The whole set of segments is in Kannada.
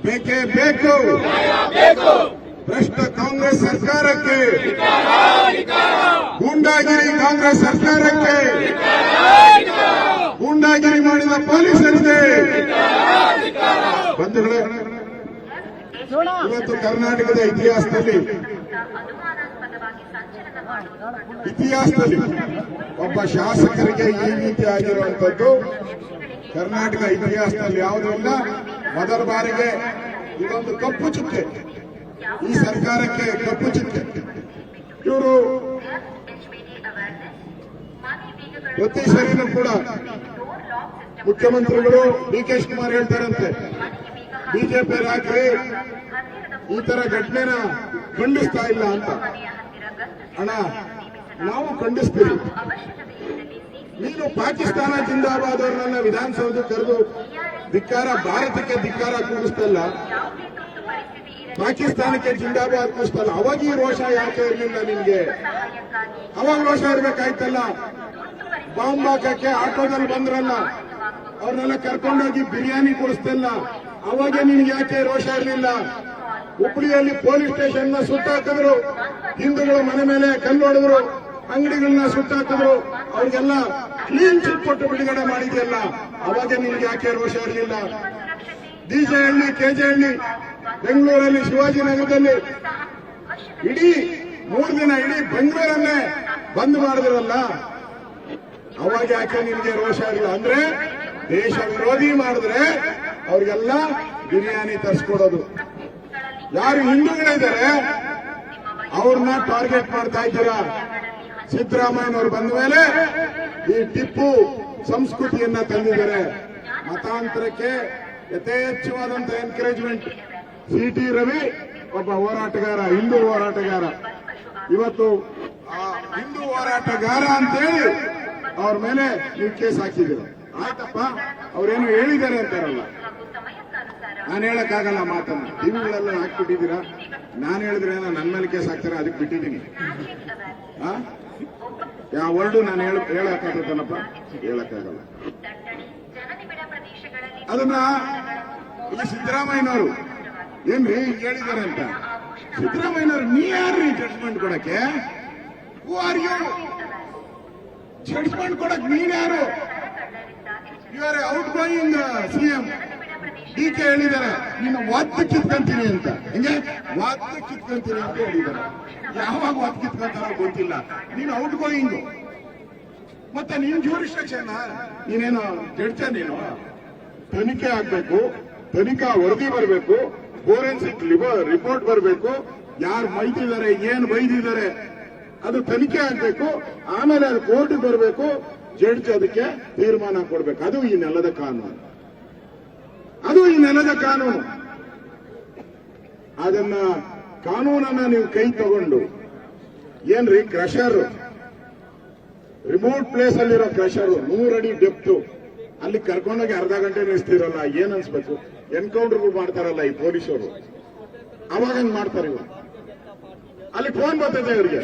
ಬೇಕೇ ಬೇಕು ಭ್ರಷ್ಟ ಕಾಂಗ್ರೆಸ್ ಸರ್ಕಾರಕ್ಕೆ, ಗೂಂಡಾಗಿರಿ ಕಾಂಗ್ರೆಸ್ ಸರ್ಕಾರಕ್ಕೆ, ಗೂಂಡಾಗಿರಿ ಮಾಡಿದ ಪೊಲೀಸರಿಗೆ. ಬಂಧುಗಳೇ, ಇವತ್ತು ಕರ್ನಾಟಕದ ಇತಿಹಾಸದಲ್ಲಿ ಒಬ್ಬ ಶಾಸಕರಿಗೆ ಈ ರೀತಿ ಆಗಿರುವಂತದ್ದು ಕರ್ನಾಟಕ ಇತಿಹಾಸದಲ್ಲಿ ಯಾವುದೂ ಇಲ್ಲ. ಮೊದಲ ಬಾರಿಗೆ ಇದೊಂದು ಕಪ್ಪು ಚುಕ್ಕೆ, ಈ ಸರ್ಕಾರಕ್ಕೆ ಕಪ್ಪು ಚುಕ್ಕೆ. ಇವರು ಪ್ರತಿ ಸರಿನೂ ಕೂಡ ಮುಖ್ಯಮಂತ್ರಿಗಳು ಡಿ.ಕೆ. ಶಿವಕುಮಾರ್ ಹೇಳ್ತಾರಂತೆ, ಬಿಜೆಪಿ ಹಾಕಿ ಈ ತರ ಘಟನೆನ ಖಂಡಿಸ್ತಾ ಇಲ್ಲ ಅಂತ. ಅಣ್ಣ, ನಾವು ಖಂಡಿಸ್ತೀವಿ. ನೀನು ಪಾಕಿಸ್ತಾನ ಜಿಂದಾಬಾದ್ ಅವ್ರನ್ನ ವಿಧಾನಸೌಧ ಕರೆದು ಧಿಕ್ಕಾರ, ಭಾರತಕ್ಕೆ ಧಿಕ್ಕಾರ ಕೂಡಿಸ್ತಲ್ಲ, ಪಾಕಿಸ್ತಾನಕ್ಕೆ ಜಿಂದಾಬಾದ್ ಕೂಡಿಸ್ತಲ್ಲ. ಅವಾಗ ಈ ರೋಷ ಯಾಕೆ ಇರಲಿಲ್ಲ ನಿನ್ಗೆ? ಅವಾಗ ರೋಷ ಇರ್ಬೇಕಾಯ್ತಲ್ಲ. ಬಾಂಬ್ ಹಾಕಕ್ಕೆ ಆಟೋದಲ್ಲಿ ಬಂದ್ರಲ್ಲ, ಅವ್ರನ್ನೆಲ್ಲ ಕರ್ಕೊಂಡೋಗಿ ಬಿರಿಯಾನಿ ಕೊಡಿಸ್ತಲ್ಲ, ಅವಾಗ ನಿನ್ಗೆ ಯಾಕೆ ರೋಷ ಇರಲಿಲ್ಲ? ಹುಬ್ಬಳ್ಳಿಯಲ್ಲಿ ಪೊಲೀಸ್ ಸ್ಟೇಷನ್ ನ ಸುಟ್ಟಾಕಿದ್ರು, ಹಿಂದೂಗಳ ಮನೆ ಮೇಲೆ ಕಲ್ಲು ಹೊಡೆದ್ರು, ಅಂಗಡಿಗಳನ್ನ ಸುಟ್ಟಾಕಿದ್ರು, ಅವ್ರಿಗೆಲ್ಲ ಕ್ಲೀನ್ ಚಿಟ್ ಕೊಟ್ಟು ಬಿಡುಗಡೆ ಮಾಡಿದೆಯಲ್ಲ, ಅವಾಗ ನಿನ್ಗೆ ಯಾಕೆ ರೋಷ ಇರಲಿಲ್ಲ? ಡಿಜೆಹಳ್ಳಿ, ಕೆಜೆಹಳ್ಳಿ, ಬೆಂಗಳೂರಲ್ಲಿ, ಶಿವಾಜಿನಗರದಲ್ಲಿ ಇಡೀ 3 ದಿನ ಇಡೀ ಬೆಂಗಳೂರನ್ನೇ ಬಂದ್ ಮಾಡಿದ್ರಲ್ಲ, ಅವಾಗ ಯಾಕೆ ನಿನ್ಗೆ ರೋಷ ಇರಲಿಲ್ಲ? ಅಂದ್ರೆ ದೇಶ ವಿರೋಧಿ ಮಾಡಿದ್ರೆ ಅವ್ರಿಗೆಲ್ಲ ಬಿರಿಯಾನಿ ತರಿಸ್ಕೊಡೋದು. ಯಾರು ಹಿಂದೂಗಳಿದ್ದಾರೆ ಅವ್ರನ್ನ ಟಾರ್ಗೆಟ್ ಮಾಡ್ತಾ ಇದ್ದೀರಾ. ಸಿದ್ದರಾಮಯ್ಯನವರು ಬಂದ ಮೇಲೆ ಈ ಟಿಪ್ಪು ಸಂಸ್ಕೃತಿಯನ್ನ ತಂದಿದ್ದಾರೆ. ಮತಾಂತರಕ್ಕೆ ಯಥೇಚ್ಛವಾದಂತಹ ಎನ್ಕರೇಜ್ಮೆಂಟ್. ಸಿ.ಟಿ. ರವಿ ಒಬ್ಬ ಹೋರಾಟಗಾರ, ಹಿಂದೂ ಹೋರಾಟಗಾರ. ಇವತ್ತು ಹಿಂದೂ ಹೋರಾಟಗಾರ ಅಂತೇಳಿ ಅವ್ರ ಮೇಲೆ ನೀವು ಕೇಸ್ ಹಾಕಿದ್ದೀರ. ಆಯ್ತಪ್ಪ, ಅವ್ರೇನು ಹೇಳಿದ್ದಾರೆ ಅಂತಾರಲ್ಲ, ನಾನು ಹೇಳಕ್ಕಾಗಲ್ಲ ಮಾತನ್ನ. ಟಿವಿಗಳೆಲ್ಲ ಹಾಕ್ಬಿಟ್ಟಿದ್ದೀರಾ. ನಾನು ಹೇಳಿದ್ರೆ ನನ್ನ ಮೇಲೆ ಕೇಸ್ ಹಾಕ್ತಾರೆ, ಅದಕ್ಕೆ ಬಿಟ್ಟಿದ್ದೀನಿ. ಯಾವ ವರ್ಡು ನಾನು ಹೇಳಕ್ಕಾಗತ್ತಲ್ಲಪ್ಪ? ಹೇಳಕ್ಕಾಗಲ್ಲ. ಅದನ್ನ ಈ ಸಿದ್ದರಾಮಯ್ಯನವರು ಏನ್ರಿ ಹೇಳಿದ್ದಾರೆ ಅಂತ. ಸಿದ್ದರಾಮಯ್ಯನವರು ನೀ ಯಾರ್ರಿ ಜಡ್ಜ್ಮೆಂಟ್ ಕೊಡಕ್ಕೆ? ಜಡ್ಜ್ಮೆಂಟ್ ಕೊಡಕ್ ನೀನ್ಯಾರು? You are out going CM. D K. ಹೇಳಿದ್ದಾರೆ, ನೀನು ಒತ್ತು ಕಿತ್ಕೊಂತೀನಿ ಅಂತ. ಹೆಂಗೆ ಒತ್ತು ಕಿತ್ಕೊಂತೀನಿ ಅಂತ ಹೇಳಿದ್ದಾರೆ. ಯಾವಾಗ ಒತ್ತು ಕಿತ್ಕೊಂತಾರೋ ಗೊತ್ತಿಲ್ಲ. ನೀನು ಔಟ್ ಗೋಯಿಂಗ್. ಮತ್ತೆ ನೀನ್ ಜ್ಯೂರಿಸ್ಟ್ರಿಕ್ಷನ್, ನೀನೇನು ಜಡ್ಜ? ನೀನು ತನಿಖೆ ಆಗ್ಬೇಕು, ತನಿಖಾ ವರದಿ ಬರಬೇಕು, ಫೋರೆನ್ಸಿಕ್ ರಿಪೋರ್ಟ್ ಬರಬೇಕು, ಯಾರು ಬೈದಿದ್ದಾರೆ, ಏನ್ ಬೈದಿದ್ದಾರೆ ಅದು ತನಿಖೆ ಆಗ್ಬೇಕು. ಆಮೇಲೆ ಅದು ಕೋರ್ಟ್ಗೆ ಬರಬೇಕು, ಜಡ್ಜ್ ಅದಕ್ಕೆ ತೀರ್ಮಾನ ಕೊಡ್ಬೇಕು. ಅದು ಈ ನೆಲದ ಕಾನೂನು. ಅದು ಈ ನೆಲದ ಕಾನೂನು. ಅದನ್ನ ಕಾನೂನನ್ನ ನೀವು ಕೈ ತಗೊಂಡು ಏನ್ರಿ ಕ್ರಷರ್, ರಿಮೋಟ್ ಪ್ಲೇಸ್ ಅಲ್ಲಿರೋ ಕ್ರಷರ್ 100 ಅಡಿ ಡೆಪ್ತು, ಅಲ್ಲಿ ಕರ್ಕೊಂಡೋಗಿ ಅರ್ಧ ಗಂಟೆ ನಿಲ್ಲಿಸ್ತಿರಲ್ಲ, ಏನ್ ಅನ್ಸ್ಬೇಕು? ಎನ್ಕೌಂಟರ್ಗಳು ಮಾಡ್ತಾರಲ್ಲ ಈ ಪೊಲೀಸರು, ಅವಾಗ ಹಂಗ್ ಮಾಡ್ತಾರೆ ಇವರು. ಅಲ್ಲಿ ಫೋನ್ ಬರ್ತದೆ ಇವರಿಗೆ.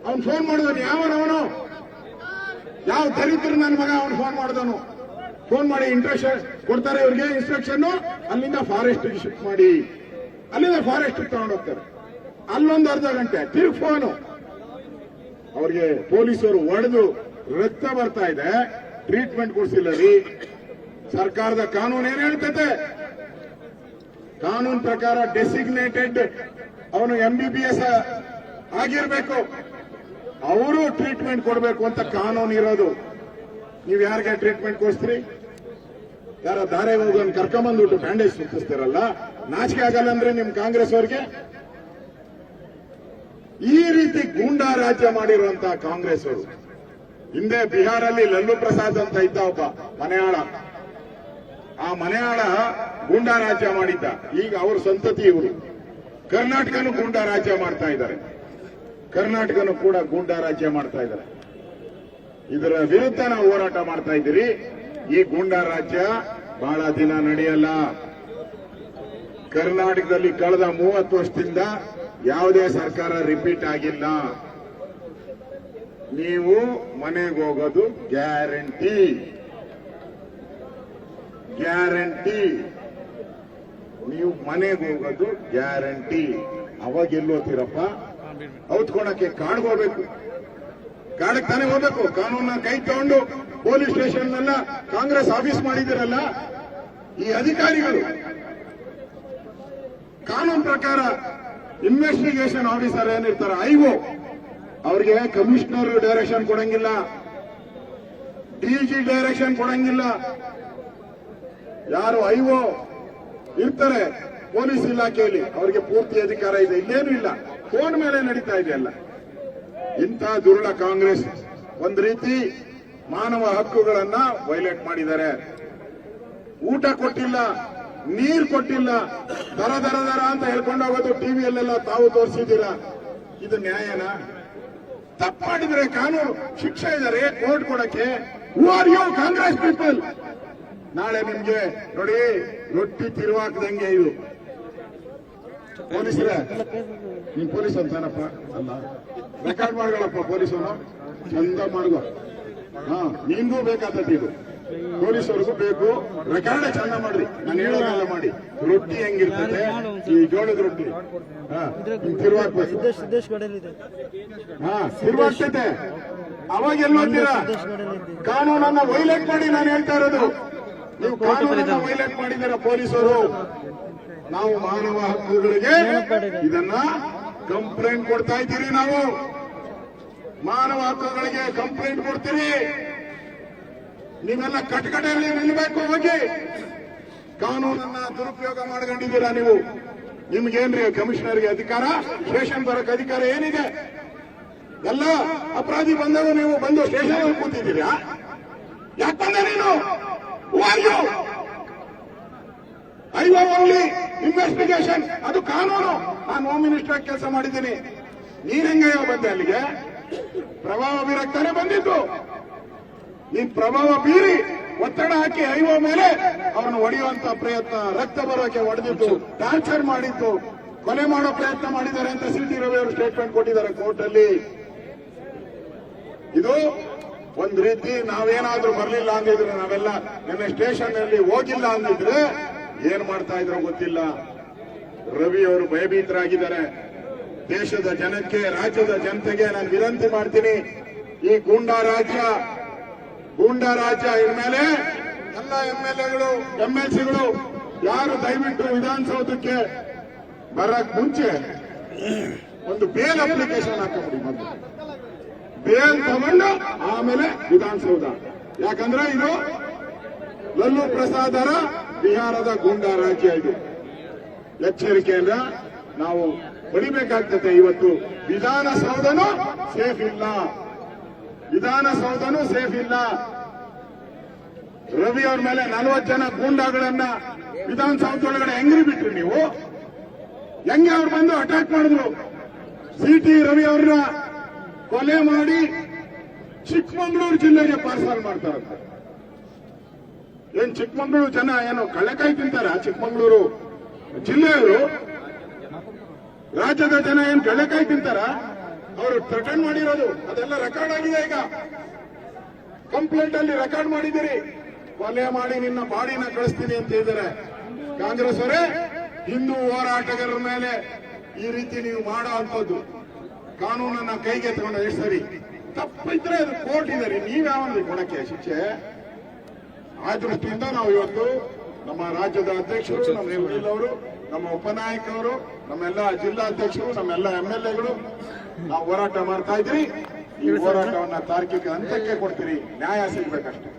ಅವ್ನು ಫೋನ್ ಮಾಡಿದನು, ಯಾವನವನು, ಯಾವ ದರಿದ್ರ ನನ್ನ ಮಗ ಅವನು ಫೋನ್ ಮಾಡಿದನು. ಫೋನ್ ಮಾಡಿ ಇಂಟ್ರೆಸ್ಟ್ ಕೊಡ್ತಾರೆ ಇವ್ರಿಗೆ ಇನ್ಸ್ಟ್ರಕ್ಷನ್. ಅಲ್ಲಿಂದ ಫಾರೆಸ್ಟ್ ಶಿಫ್ಟ್ ಮಾಡಿ, ಅಲ್ಲಿಂದ ಫಾರೆಸ್ಟ್ ತಗೊಂಡೋಗ್ತಾರೆ. ಅಲ್ಲೊಂದು ಅರ್ಧ ಗಂಟೆ ತಿರುಗಿ ಫೋನು. ಅವ್ರಿಗೆ ಪೊಲೀಸರು ಹೊಡೆದು ರಕ್ತ ಬರ್ತಾ ಇದೆ, ಟ್ರೀಟ್ಮೆಂಟ್ ಕೊಡಿಸಿಲ್ಲ ರೀ. ಸರ್ಕಾರದ ಕಾನೂನು ಏನ್ ಹೇಳ್ತದೆ? ಕಾನೂನು ಪ್ರಕಾರ ಡೆಸಿಗ್ನೇಟೆಡ್ ಅವನು MBBS ಆಗಿರ್ಬೇಕು, ಅವರು ಟ್ರೀಟ್ಮೆಂಟ್ ಕೊಡಬೇಕು ಅಂತ ಕಾನೂನು ಇರೋದು. ನೀವು ಯಾರಿಗೆ ಟ್ರೀಟ್ಮೆಂಟ್ ಕೊಡಿಸ್ತೀರಿ? ಯಾರ ದಾರೆ ಹೋಗೋನ್ ಕರ್ಕೊಂಬಂದ್ಬಿಟ್ಟು ಬ್ಯಾಂಡೇಜ್ ಸುತ್ತಿಸ್ತಾರಲ್ಲ, ನಾಚಿಕೆ ಆಗಲ್ಲ ಅಂದ್ರೆ ನಿಮ್ ಕಾಂಗ್ರೆಸ್ ಅವರಿಗೆ? ಈ ರೀತಿ ಗೂಂಡಾ ರಾಜ್ಯ ಮಾಡಿರುವಂತಹ ಕಾಂಗ್ರೆಸ್ ಅವರು. ಹಿಂದೆ ಬಿಹಾರಲ್ಲಿ ಲಲ್ಲು ಪ್ರಸಾದ್ ಅಂತ ಇದ್ದ ಒಬ್ಬ ಮನೆಯಾಳ, ಆ ಮನೆಯಾಳ ಗೂಂಡಾ ರಾಜ್ಯ ಮಾಡಿದ್ದ. ಈಗ ಅವ್ರ ಸಂತತಿ ಇವರು ಕರ್ನಾಟಕನೂ ಗೂಂಡಾ ರಾಜ್ಯ ಮಾಡ್ತಾ ಇದ್ದಾರೆ. ಕರ್ನಾಟಕನೂ ಕೂಡ ಗೂಂಡಾ ರಾಜ್ಯ ಮಾಡ್ತಾ ಇದ್ದಾರೆ. ಇದರ ವಿರುದ್ಧ ನಾವು ಹೋರಾಟ ಮಾಡ್ತಾ ಇದ್ದೀರಿ. ಈ ಗೂಂಡಾ ರಾಜ್ಯ ಬಹಳ ದಿನ ನಡೆಯಲ್ಲ. ಕರ್ನಾಟಕದಲ್ಲಿ ಕಳೆದ 30 ವರ್ಷದಿಂದ ಯಾವುದೇ ಸರ್ಕಾರ ರಿಪೀಟ್ ಆಗಿಲ್ಲ. ನೀವು ಮನೆಗೆ ಹೋಗೋದು ಗ್ಯಾರಂಟಿ. ನೀವು ಮನೆಗೆ ಹೋಗೋದು ಗ್ಯಾರಂಟಿ. ಅವಾಗ ಎಲ್ಲೋತೀರಪ್ಪ? ಔತ್ಕೊಳಕ್ಕೆ ಕಾಡ್ಗೆ ಹೋಗ್ಬೇಕು, ಕಾಡಕ್ ತಾನೇ ಹೋಗ್ಬೇಕು. ಕಾನೂನ ಕೈ ತಗೊಂಡು ಪೊಲೀಸ್ ಸ್ಟೇಷನ್ ನೆಲ್ಲ ಕಾಂಗ್ರೆಸ್ ಆಫೀಸ್ ಮಾಡಿದಿರಲ್ಲ ಈ ಅಧಿಕಾರಿಗಳು. ಕಾನೂನು ಪ್ರಕಾರ ಇನ್ವೆಸ್ಟಿಗೇಷನ್ ಆಫೀಸರ್ ಏನಿರ್ತಾರೆ ಐಒ, ಅವ್ರಿಗೆ ಕಮಿಷನರ್ ಡೈರೆಕ್ಷನ್ ಕೊಡಂಗಿಲ್ಲ, ಡಿಜಿ ಡೈರೆಕ್ಷನ್ ಕೊಡಂಗಿಲ್ಲ. ಯಾರು ಐಒ ಇರ್ತಾರೆ ಪೊಲೀಸ್ ಇಲಾಖೆಯಲ್ಲಿ ಅವರಿಗೆ ಪೂರ್ತಿ ಅಧಿಕಾರ ಇದೆ. ಇಲ್ಲೇನು ಇಲ್ಲ, ಫೋನ್ ಮೇಲೆ ನಡೀತಾ ಇದೆ ಎಲ್ಲ. ಇಂಥ ದುರುಳ ಕಾಂಗ್ರೆಸ್ ಒಂದ್ ರೀತಿ ಮಾನವ ಹಕ್ಕುಗಳನ್ನ ವೈಲೇಟ್ ಮಾಡಿದ್ದಾರೆ. ಊಟ ಕೊಟ್ಟಿಲ್ಲ, ನೀರು ಕೊಟ್ಟಿಲ್ಲ, ದರ ದರ ದರ ಅಂತ ಹೇಳ್ಕೊಂಡು ಹೋಗೋದು ಟಿವಿಯಲ್ಲೆಲ್ಲ ತಾವು ತೋರಿಸಿದ್ದೀರಾ. ಇದು ನ್ಯಾಯನಾ? ತಪ್ಪು ಮಾಡಿದ್ರೆ ಕಾನೂನು ಶಿಕ್ಷೆ ಇದ್ದಾರೆ ಕೋರ್ಟ್ ಕೊಡಕ್ಕೆ. Who are you Congress people? ನಾಳೆ ನಿಮ್ಗೆ ನೋಡಿ ರೊಟ್ಟಿ ತಿರುವಾಕದಂಗೆ ಇದು. ಪೊಲೀಸರೇ, ನೀನ್ ಪೊಲೀಸ್ ಅಂತಾನಪ್ಪ ಅಲ್ಲ, ರೆಕಾರ್ಡ್ ಮಾಡ್ಕೊಳಪ್ಪ ಪೊಲೀಸನು ಚಂದ ಮಾಡ್ಕೊ. ನಿನ್ಗೂ ಬೇಕಾದದ್ದು ಇದು, ಪೊಲೀಸವ್ರಿಗೂ ಬೇಕು. ರೆಕಾರ್ಡ್ ಚಂದ ಮಾಡ್ರಿ, ನಾನು ಹೇಳೋದೆಲ್ಲ ಮಾಡಿ. ರೊಟ್ಟಿ ಹೆಂಗಿರ್ತದೆ ಈ ಜೋಳದ ರೊಟ್ಟಿ ತಿರುವಾಕ್ಬೇಕು. ತಿರುವಾಗ್ತೈತೆ. ಅವಾಗ ಎಲ್ಲೋತೀರಾ? ಕಾನೂನನ್ನ ವೈಲೇಟ್ ಮಾಡಿ ನಾನು ಹೇಳ್ತಾ ಇರೋದು. ನೀವು ಕಾನೂನನ್ನ ವೈಲೇಟ್ ಮಾಡಿದ್ದೀರ ಪೊಲೀಸರು. ನಾವು ಮಾನವ ಹಕ್ಕುಗಳಿಗೆ ಇದನ್ನ ಕಂಪ್ಲೇಂಟ್ ಕೊಡ್ತಾ ಇದ್ದೀರಿ. ನಾವು ಮಾನವ ಹಕ್ಕುಗಳಿಗೆ ಕಂಪ್ಲೇಂಟ್ ಕೊಡ್ತೀರಿ. ನೀವೆಲ್ಲ ಕಟಕಟೆಯಲ್ಲಿ ನಿಲ್ಲಬೇಕು. ಹೋಗಿ ಕಾನೂನನ್ನ ದುರುಪಯೋಗ ಮಾಡ್ಕೊಂಡಿದ್ದೀರಾ ನೀವು. ನಿಮ್ಗೇನ್ರಿ ಕಮಿಷನರ್ಗೆ ಅಧಿಕಾರ, ಸ್ಟೇಷನ್ ಬರಕ್ ಅಧಿಕಾರ ಏನಿದೆ? ಎಲ್ಲ ಅಪರಾಧಿ ಬಂದವರು ನೀವು ಬಂದು ಸ್ಟೇಷನ್ ಕೂತಿದ್ದೀರಾ? ಯಾಕೆ ಬಂದೆ ನೀನು? ಐಒ ಓನ್ಲಿ ಇನ್ವೆಸ್ಟಿಗೇಷನ್, ಅದು ಕಾನೂನು. ನಾನು ಹೋಮ್ ಮಿನಿಸ್ಟರ್ ಕೆಲಸ ಮಾಡಿದ್ದೀನಿ. ನೀನ್ ಹೆಂಗಯ್ಯೋ ಬಂದೆ ಅಲ್ಲಿಗೆ? ಪ್ರಭಾವ ಬೀರಕ್ತಾನೆ ಬಂದಿದ್ದು. ನೀನ್ ಪ್ರಭಾವ ಬೀರಿ ಒತ್ತಡ ಹಾಕಿ ಐಒ ಮೇಲೆ ಅವರನ್ನು ಹೊಡೆಯುವಂತ ಪ್ರಯತ್ನ, ರಕ್ತ ಬರೋಕೆ ಹೊಡೆದಿದ್ದು, ಟಾರ್ಚರ್ ಮಾಡಿದ್ದು, ಕೊಲೆ ಮಾಡೋ ಪ್ರಯತ್ನ ಮಾಡಿದ್ದಾರೆ ಅಂತ ಸಿ.ಟಿ. ರವಿ ಅವರು ಸ್ಟೇಟ್ಮೆಂಟ್ ಕೊಟ್ಟಿದ್ದಾರೆ ಕೋರ್ಟ್ ಅಲ್ಲಿ. ಇದು ಒಂದ್ ರೀತಿ ನಾವೇನಾದ್ರೂ ಬರಲಿಲ್ಲ ಅಂದಿದ್ರೆ, ನಾವೆಲ್ಲ ನಿನ್ನೆ ಸ್ಟೇಷನ್ ಅಲ್ಲಿ ಹೋಗಿಲ್ಲ ಅಂದಿದ್ರೆ ಏನ್ ಮಾಡ್ತಾ ಇದ್ರು ಗೊತ್ತಿಲ್ಲ. ರವಿ ಅವರು ಭಯಭೀತರಾಗಿದ್ದಾರೆ. ದೇಶದ ಜನಕ್ಕೆ, ರಾಜ್ಯದ ಜನತೆಗೆ ನಾನು ವಿನಂತಿ ಮಾಡ್ತೀನಿ, ಈ ಗೂಂಡಾ ರಾಜ್ಯ ಇನ್ಮೇಲೆ ಎಲ್ಲ ಎಂಎಲ್ಎಗಳು, ಎಂಎಲ್ಸಿಗಳು ಯಾರು ದಯವಿಟ್ಟು ವಿಧಾನಸೌಧಕ್ಕೆ ಬರಕ್ ಮುಂಚೆ ಒಂದು ಬೇಲ್ ಅಪ್ಲಿಕೇಶನ್ ಹಾಕಬಿಡಿ. ಮೊದಲು ಬೇಲ್ ತಗೊಂಡು ಆಮೇಲೆ ವಿಧಾನಸೌಧ. ಯಾಕಂದ್ರೆ ಇದು ಲಲ್ಲೂ ಪ್ರಸಾದರ ಬಿಹಾರದ ಗೂಂಡಾ ರಾಜ್ಯ. ಇದು ಎಚ್ಚರಿಕೆಯಿಂದ ನಾವು ಹೊಡಿಬೇಕಾಗ್ತದೆ. ಇವತ್ತು ವಿಧಾನಸೌಧನೂ ಸೇಫ್ ಇಲ್ಲ, ವಿಧಾನಸೌಧನೂ ಸೇಫ್ ಇಲ್ಲ. ರವಿ ಅವ್ರ ಮೇಲೆ 40 ಜನ ಗೂಂಡಾಗಳನ್ನ ವಿಧಾನಸೌಧದೊಳಗಡೆ ಹೆಂಗ್ರಿ ಬಿಟ್ರಿ ನೀವು? ಹೆಂಗೆ ಅವ್ರು ಬಂದು ಅಟ್ಯಾಕ್ ಮಾಡಿದ್ರು? ಸಿ.ಟಿ. ರವಿ ಅವ್ರನ್ನ ಕೊಲೆ ಮಾಡಿ ಚಿಕ್ಕಮಗಳೂರು ಜಿಲ್ಲೆಗೆ ಪಾರ್ಸಲ್ ಮಾಡ್ತಾರಂತ. ಏನ್ ಚಿಕ್ಕಮಗಳೂರು ಜನ ಏನು ಕಳ್ಳೆಕಾಯಿ ತಿಂತಾರ? ಚಿಕ್ಕಮಗಳೂರು ಜಿಲ್ಲೆಯವರು, ರಾಜ್ಯದ ಜನ ಏನ್ ಕಳ್ಳೆಕಾಯಿ ತಿಂತಾರ? ಅವರು ಥ್ರೆಟನ್ ಮಾಡಿರೋದು ಅದೆಲ್ಲ ರೆಕಾರ್ಡ್ ಆಗಿದೆ. ಈಗ ಕಂಪ್ಲೇಂಟ್ ಅಲ್ಲಿ ರೆಕಾರ್ಡ್ ಮಾಡಿದಿರಿ. ಕೊಲೆ ಮಾಡಿ ನಿನ್ನ ಬಾಡಿನ ಕಳಿಸ್ತೀನಿ ಅಂತ ಹೇಳಿದರೆ ಕಾಂಗ್ರೆಸ್ ಅವರೇ, ಹಿಂದೂ ಹೋರಾಟಗಾರರ ಮೇಲೆ ಈ ರೀತಿ ನೀವು ಮಾಡೋ ಅಂಥದ್ದು ಕಾನೂನನ್ನ ಕೈಗೆ ತಗೊಂಡ ಎಷ್ಟು ಸರಿ ತಪ್ಪಿದ್ರೆ ಅದು ಕೋರ್ಟ್ ಇದೆ. ನೀವ್ಯಾವನ್ರಿ ಕೊಡಕ್ಕೆ ಶಿಕ್ಷೆ? ಆ ದೃಷ್ಟಿಯಿಂದ ನಾವು ಇವತ್ತು ನಮ್ಮ ರಾಜ್ಯದ ಅಧ್ಯಕ್ಷರು, ನಮ್ಮ ಎಂ.ಎಲ್. ಅವರು, ನಮ್ಮ ಉಪನಾಯಕರು, ನಮ್ಮೆಲ್ಲ ಜಿಲ್ಲಾಧ್ಯಕ್ಷರು, ನಮ್ಮೆಲ್ಲ ಎಂಎಲ್ಎಗಳು ನಾವು ಹೋರಾಟ ಮಾಡ್ತಾ ಇದ್ರಿ. ಈ ಹೋರಾಟವನ್ನ ತಾರ್ಕಿಕ ಹಂತಕ್ಕೆ ಕೊಡ್ತೀರಿ. ನ್ಯಾಯ ಸಿಗ್ಬೇಕಷ್ಟೇ.